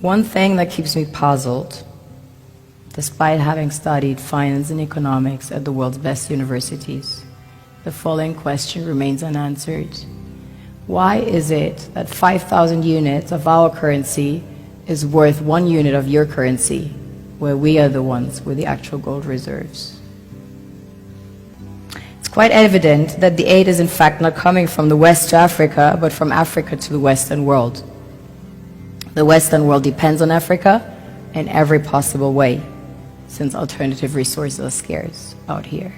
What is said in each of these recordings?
One thing that keeps me puzzled, despite having studied finance and economics at the world's best universities, the following question remains unanswered. Why is it that 5,000 units of our currency is worth 1 unit of your currency, where we are the ones with the actual gold reserves? It's quite evident that the aid is in fact not coming from the West to Africa, but from Africa to the Western world. The Western world depends on Africa in every possible way, since alternative resources are scarce out here.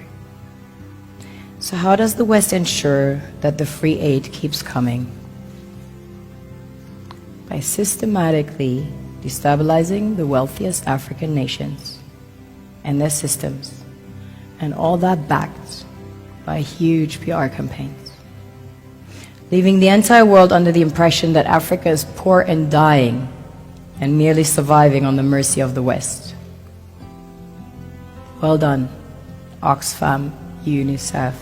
So how does the West ensure that the free aid keeps coming? By systematically destabilizing the wealthiest African nations and their systems, and all that backed by huge PR campaigns, leaving the entire world under the impression that Africa is poor and dying and merely surviving on the mercy of the West. Well done, Oxfam, UNICEF,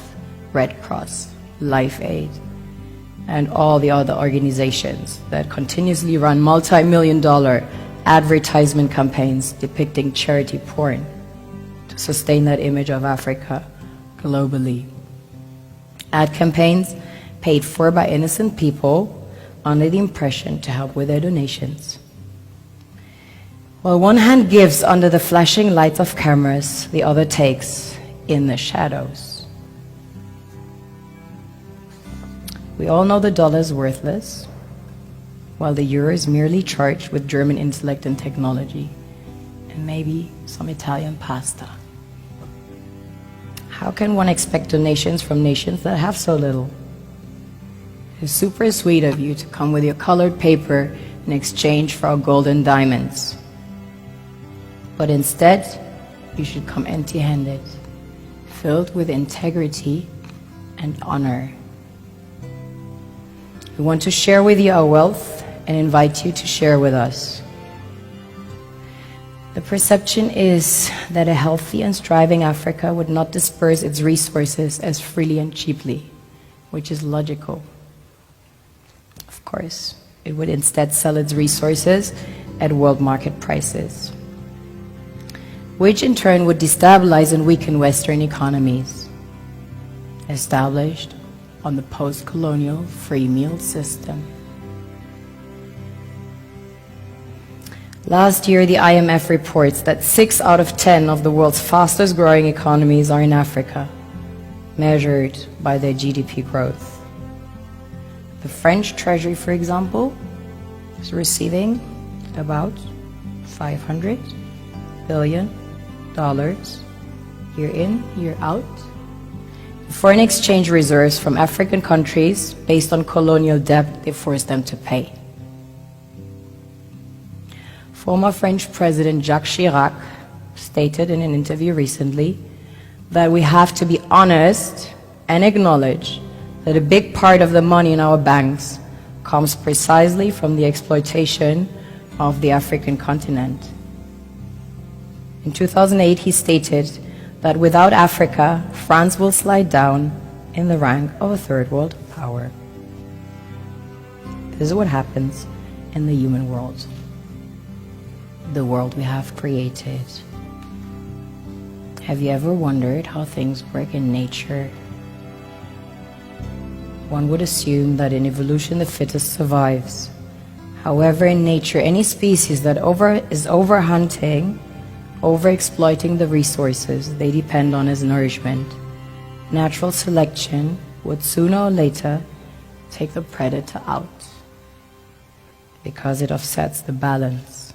Red Cross, Life Aid, and all the other organizations that continuously run multi-million-dollar advertisement campaigns depicting charity porn to sustain that image of Africa globally. Ad campaigns paid for by innocent people under the impression to help with their donations. While one hand gives under the flashing lights of cameras, the other takes in the shadows. We all know the dollar is worthless, while the euro is merely charged with German intellect and technology, and maybe some Italian pasta. How can one expect donations from nations that have so little? It's super sweet of you to come with your colored paper in exchange for our gold and diamonds. But instead, you should come empty-handed, filled with integrity and honor. We want to share with you our wealth and invite you to share with us. The perception is that a healthy and striving Africa would not disperse its resources as freely and cheaply, which is logical. Of course, it would instead sell its resources at world market prices, which in turn would destabilize and weaken Western economies, established on the post-colonial free meal system. Last year, the IMF reports that 6 out of 10 of the world's fastest growing economies are in Africa, measured by their GDP growth. The French Treasury, for example, is receiving about $500 billion year in, year out. Foreign exchange reserves from African countries based on colonial debt they forced them to pay. Former French President Jacques Chirac stated in an interview recently that we have to be honest and acknowledge that a big part of the money in our banks comes precisely from the exploitation of the African continent. In 2008, he stated that without Africa, France will slide down in the rank of a third world power. This is what happens in the human world, the world we have created. Have you ever wondered how things work in nature? One would assume that in evolution the fittest survives. However, in nature, any species that is overhunting, overexploiting the resources they depend on as nourishment, natural selection would sooner or later take the predator out because it offsets the balance.